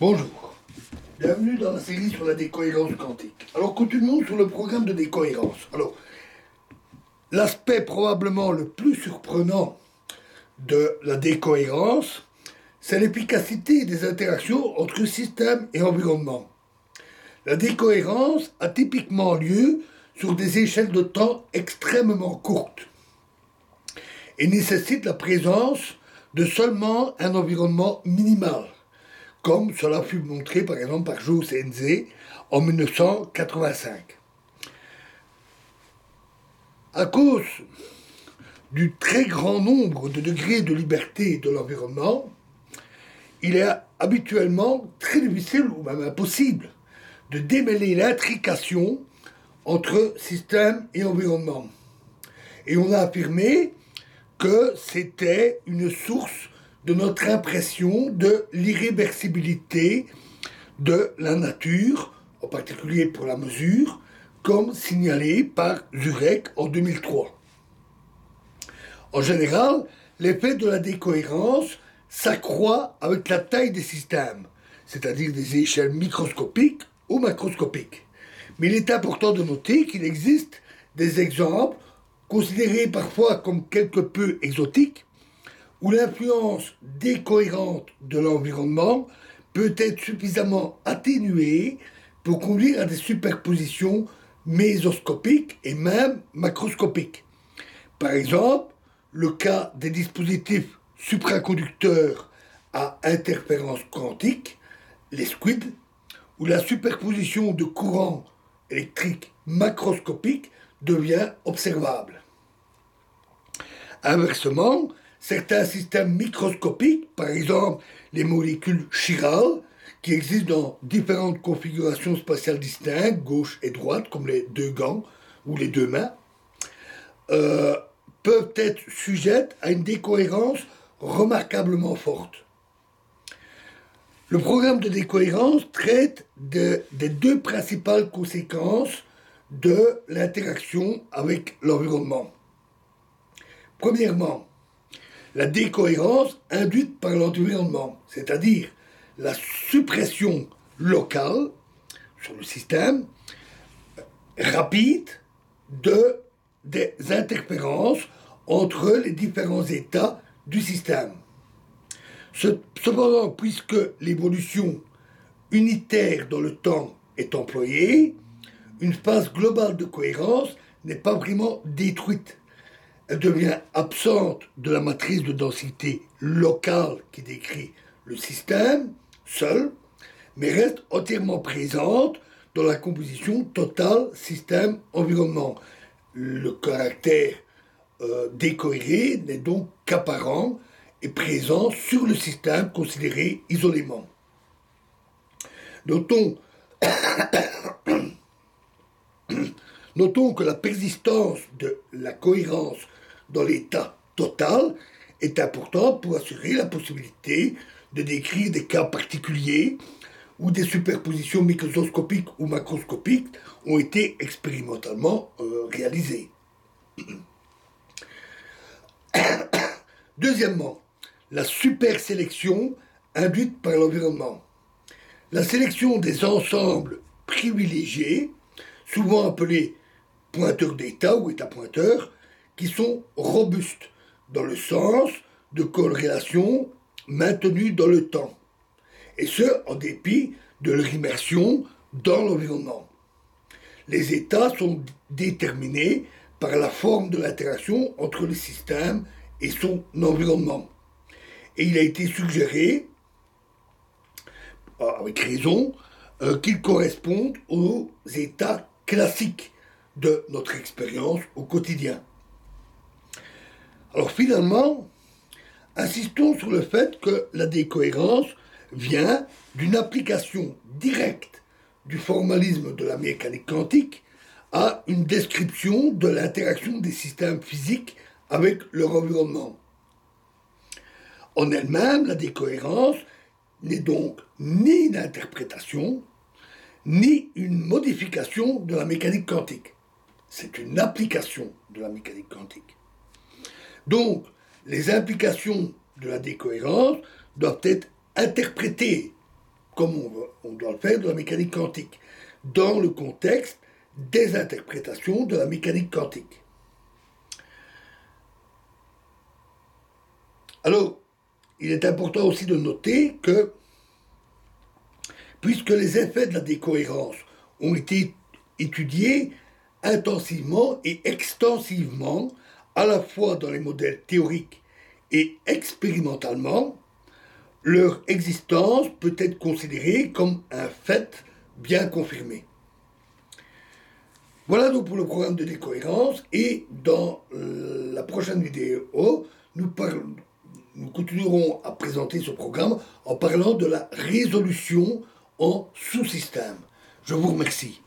Bonjour, bienvenue dans la série sur la décohérence quantique. Alors continuons sur le programme de décohérence. Alors, l'aspect probablement le plus surprenant de la décohérence, c'est l'efficacité des interactions entre système et environnement. La décohérence a typiquement lieu sur des échelles de temps extrêmement courtes et nécessite la présence de seulement un environnement minimal, comme cela fut montré par exemple par Zhou Zhenze en 1985. À cause du très grand nombre de degrés de liberté de l'environnement, il est habituellement très difficile ou même impossible de démêler l'intrication entre système et environnement. Et on a affirmé que c'était une source de notre impression de l'irréversibilité de la nature, en particulier pour la mesure, comme signalé par Zurek en 2003. En général, l'effet de la décohérence s'accroît avec la taille des systèmes, c'est-à-dire des échelles microscopiques ou macroscopiques. Mais il est important de noter qu'il existe des exemples, considérés parfois comme quelque peu exotiques, où l'influence décohérente de l'environnement peut être suffisamment atténuée pour conduire à des superpositions mésoscopiques et même macroscopiques. Par exemple, le cas des dispositifs supraconducteurs à interférence quantique, les SQUID, où la superposition de courants électriques macroscopiques devient observable. Inversement, certains systèmes microscopiques, par exemple les molécules chirales, qui existent dans différentes configurations spatiales distinctes, gauche et droite, comme les deux gants ou les deux mains, peuvent être sujettes à une décohérence remarquablement forte. Le programme de décohérence traite des deux principales conséquences de l'interaction avec l'environnement. Premièrement, la décohérence induite par l'environnement, c'est-à-dire la suppression locale sur le système rapide des interférences entre les différents états du système. Cependant, puisque l'évolution unitaire dans le temps est employée, une phase globale de cohérence n'est pas vraiment détruite. Elle devient absente de la matrice de densité locale qui décrit le système seul, mais reste entièrement présente dans la composition totale système-environnement. Le caractère décohéré n'est donc qu'apparent et présent sur le système considéré isolément. Notons que la persistance de la cohérence dans l'état total est importante pour assurer la possibilité de décrire des cas particuliers où des superpositions microscopiques ou macroscopiques ont été expérimentalement réalisées. Deuxièmement, la supersélection induite par l'environnement. La sélection des ensembles privilégiés, souvent appelés pointeurs d'état ou état-pointeurs, qui sont robustes dans le sens de corrélation maintenue dans le temps, et ce, en dépit de leur immersion dans l'environnement. Les états sont déterminés par la forme de l'interaction entre le système et son environnement. Et il a été suggéré, avec raison, qu'ils correspondent aux états classiques de notre expérience au quotidien. Alors finalement, insistons sur le fait que la décohérence vient d'une application directe du formalisme de la mécanique quantique à une description de l'interaction des systèmes physiques avec leur environnement. En elle-même, la décohérence n'est donc ni une interprétation, ni une modification de la mécanique quantique. C'est une application de la mécanique quantique. Donc, les implications de la décohérence doivent être interprétées comme on doit le faire de la mécanique quantique, dans le contexte des interprétations de la mécanique quantique. Alors, il est important aussi de noter que, puisque les effets de la décohérence ont été étudiés intensivement et extensivement, à la fois dans les modèles théoriques et expérimentalement, leur existence peut être considérée comme un fait bien confirmé. Voilà donc pour le programme de décohérence, et dans la prochaine vidéo, nous continuerons à présenter ce programme en parlant de la résolution en sous-système. Je vous remercie.